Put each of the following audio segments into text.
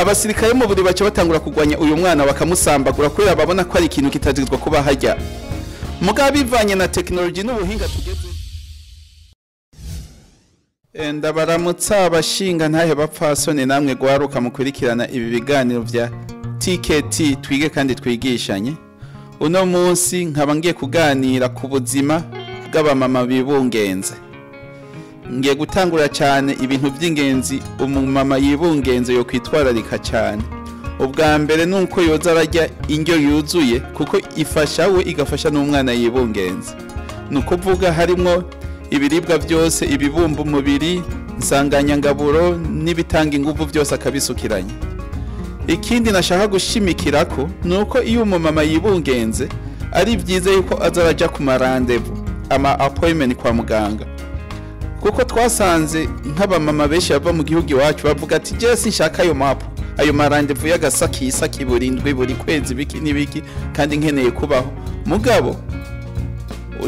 abasirikare mu buri baca batangura kugwanya uyu mwana bakamusambagura kubera babona ko ari ikintu kitagizwe kuba hajya mugabo bivanye na technology n'ubuhinga tugeze. Ndabaramutsa abashinga ntahe bapfasoni namwe gwaruka mukurikirana ibi biganiro vya T.K.T twige kandi twigishanye. Uno munsi nkaba ngiye kuganira ku buzima bw'abamama bibungenze. Ngiye gutangura cyane ibintu by'ingenzi umumama yibungenze yo kwitwararika cyane. Ubwa mbere nuko yoza arajya indyo yuzuye kuko ifasha we igafasha n'umwana yibungenze. Nukuvuga harimo ibiribwa byose ibibumba umubiri nsanganyangaburo n'ibitanga ingufu byose akabisukiranya. Ikindi nashaka gushimikirako nuko iyo umumama yibungenze ari byiza yuko azaraja ku marandevu ama appointment kwa muganga. Kuko twasanze nk'abamama benshi bava mu gihugu iwacu bavuga ati je sinshaka ayo marandevu y'agasaki burindwi buri kwezi biki nibiki kandi nkeneye kubaho. Mugabo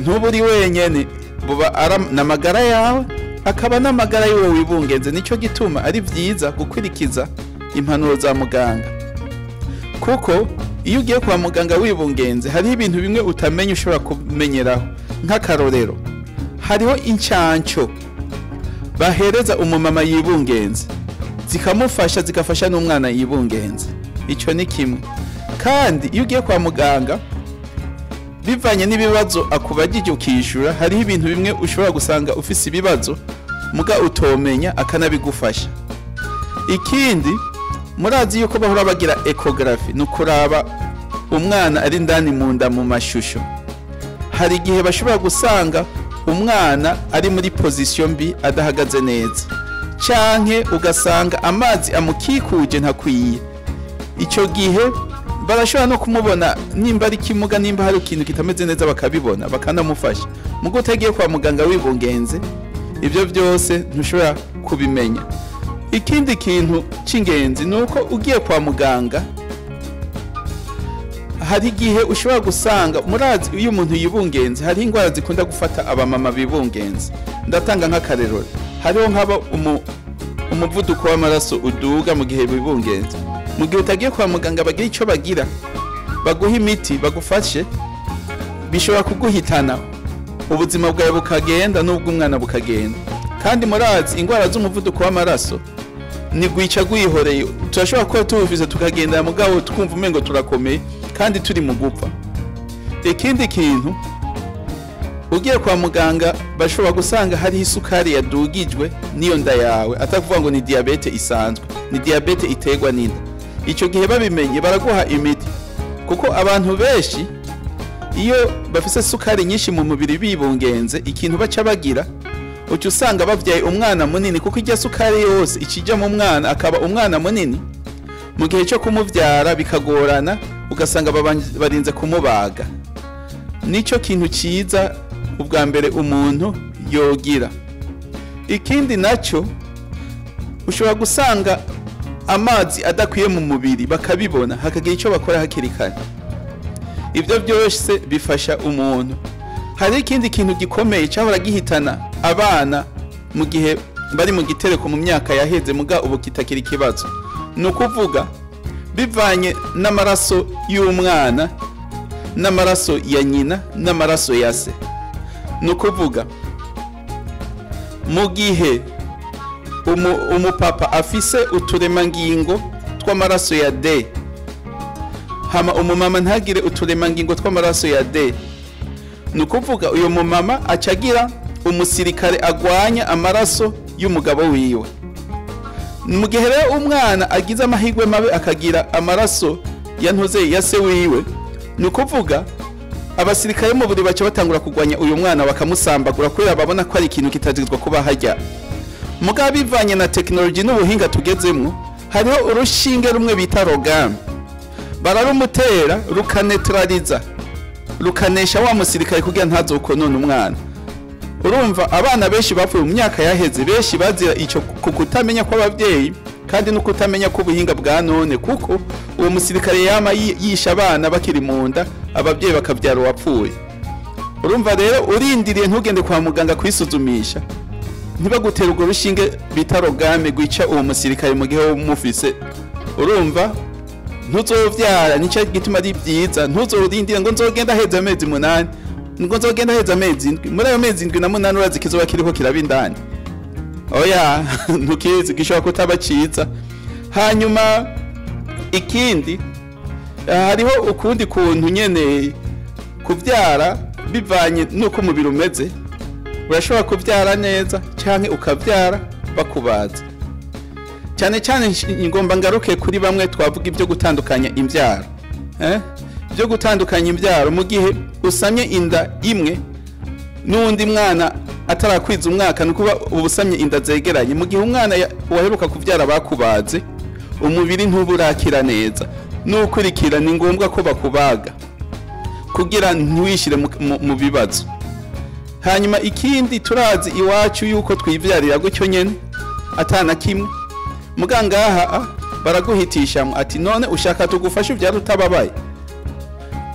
ntuburi wenyene buba namagara yawe akaba namagara yiwe wibungenze. Nico gituma ari byiza gukwirikiza impanuro za muganga, kuko iyo ugiye kwa muganga wibungenze hari ibintu bimwe utamenya ushobora kumenyeraho. Nk'akarorero, hariho incanco bahereza umumama yibungenze zikamufasha zigafasha n'umwana yibungenze. Ico ni kimwe. Kandi iyo ugiye kwa muganga bivanye n'ibibazo akubagije ukishura, hariho ibintu bimwe ushobora gusanga ufise ibibazo muga utomenya akanabigufasha. Ikindi murazi yuko bahora bagira ecography nukuraba umwana ari ndani mu nda mu mashusho. Hari igihe bashobora gusanga umwana ari muri position mbi adahagaze neza, canke ugasanga amazi amukikuje ntakwiye. Ico gihe barashobora no kumubona nimba ari kimuga, nimba hari ikintu kitameze neza bakabibona bakanamufasha. Mugo utagiye kwa muganga wibungenze ibyo byose ntushobora kubimenya. Ikindi kintu cy'ingenzi nuko ugiye kwa muganga hari igihe ushobora gusanga murazi iyo umuntu yibungenze hari ingwara zikunda gufata abamama bibungenze. Ndatanga nk'akarero, hariho nk'aba umuvuduko w'amaraso uduga mu gihe bibungenze. Mu gihe utagiye kwa muganga bagira icyo bagira baguha imiti bagufashe, bishobora kuguhitana ubuzima bwawe bukagenda n'ubw'umwana bukagenda. Kandi murazi ingwara z'umuvuduko w'amaraso ni gwica gwihoreye, turashobora kuba tuvuze tukagenda mugabo twumva umengo turakomeye kandi turi mu gupfa. Ikindi kintu ugiye kwa muganga bashobora gusanga hari isukari yadugijwe niyo nda yawe, atakuvuga ngo ni diabete isanzwe, ni diabete iterwa n'inda. Ico gihe babimenye baraguha imiti, kuko abantu benshi iyo bafise sukari nyinshi mu mubiri bibungenze ikintu baca bagira uca usanga bavyaye umwana munini, kuko irya sukari yose ikija mu mwana akaba umwana munini. Mu gihe cyo kumuvyara bikagorana ugasanga barinze kumubaga. Nico kintu ciza ubwa mbere umuntu yogira. Ikindi naco ushobora gusanga amazi adakwiye mu mubiri bakabibona hakagira icyo bakora hakiri kare. Ibyo byose bifasha umuntu. Hari ikindi kintu gikomeye cyahora gihitana abana mu gihe bari mu gitereko mu myaka yaheze muga ubu kitakiri ikibazo. Nukuvuga bivanye n'amaraso y'umwana n'amaraso ya nyina n'amaraso ya se. Nukuvuga mu gihe umupapa afise uturemangingo tw'amaraso ya D, hama umumama ntagire uturemangingo tw'amaraso ya D, nukuvuga uyo mumama acagira umusirikare agwanya amaraso y'umugabo wiwe. Mu gihe rero umwana agize amahirwe mabe akagira amaraso yantoze ya se wiwe, nukuvuga abasirikare mu buri baca batangura kugwanya uyu mwana bakamusambagura kubera babona ko ari ikintu kitagizwe kuba hajya. Mugabo bivanye na technology n'ubuhinga tugezemwo hariho urushinge rumwe bita rogam, bararumutera rukanetraliza rukanesha wa musirikare kugira ntazokonona umwana. Urumva abana benshi bapfuye mu myaka yaheze benshi bazira ico kukutamenya kwa abavyeyi kandi no kutamenya ko ubuhinga bwa none, kuko uwo musirikare yama yisha abana bakiri mu nda abavyeyi bakavyara wapfuye. Urumva rero urindiriye ntugende kwa muganga kwisuzumisha ntibagutera urwo rushinge bita rogame gwica uwo musirikare mu gihe wo mufise urumva ntuzovyara nico gituma ari byiza ntuzorindira ngo nzogenda heza amezi 8 ngo nzogenda heza amezi 7 muri ayo mezi 7 na 8 urazi kizoba kiriko kiraba indani oya ntukizi gishobora kutaba ciza hanyuma ikindi hariho ukundi kuntu nyene kuvyara bivanye nuko umubiri umeze urashobora kuvyara neza canke ukavyara bakubaza cyane cyane ngomba ngaruke kuri bamwe twavuga ibyo gutandukanya imbyaro byo gutandukanya imbyaro mu gihe usamye inda imwe n'undi mwana atarakwiza umwaka nukuba ubusamye inda zegeranye mu gihe umwana waheruka kuvyara bakubaze umubiri ntuburakira neza nukurikira ni ngombwa ko bakubaga kugira ntiwishire mu bibazo hanyuma ikindi turazi iwacu yuko twivyarira gutyo nyene atana kimwe mugangaha baraguhitishamwe ati none ushaka tugufasha uvyara utababaye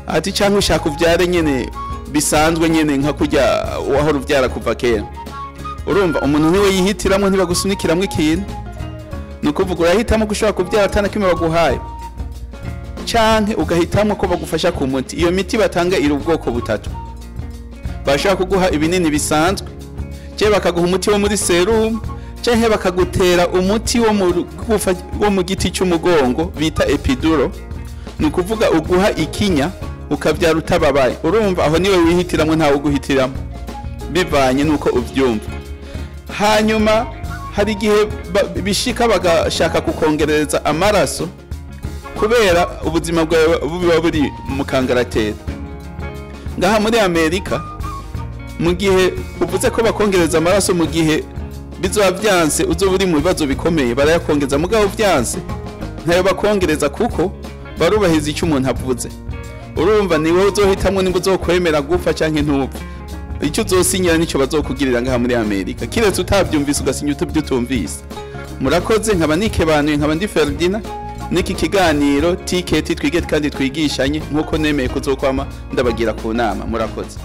ati cyangwa ushaka uvyare nyene bisanzwe nyene nka kujya wahora uvyara kuva kera urumva umuntu niwe yihitiramwe ntibagusunikiramwe ikintu nukuvuga urahitamo gushaka kuvyara atana kimwe baguhaye canke ugahitamo ko bagufasha ku muti iyo miti batanga iri ubwoko butatu bashaka kuguha ibinini bisanzwe cye bakaguha umuti wo muri serum canke bakagutera umuti wo mu giti cy'umugongo bita epiduro nukuvuga uguha ikinya ukavyara utababaye urumva aho niwe wihitiramwe ntawe uguhitiramo bivanye nuko uvyumva hanyuma hari gihe bishika bagashaka kukongereza amaraso kubera ubuzima bwawe buba buri mu kangaratera ngaha muri Amerika mu gihe uvuze ko bakongereza amaraso mu gihe bizoba vyanse uzo buri mu bibazo bikomeye barayakongeza mugabo vyanse ntayo bakongereza kuko barubahiza icyo umuntu avuze urumva niwe uzohitamwe nimba uzokwemera gupfa canke ntupfa icyo uzosinyira nico bazokugirira ngaha muri Amerika kiretse utavyumvise ugasinya utubyutumvise murakoze nkaba nikebanuye nkaba ndi Ferdinand niki kiganiro T.K.T twige kandi twigishanye nkuko nemeye kuzokwama ndabagira ku nama murakoze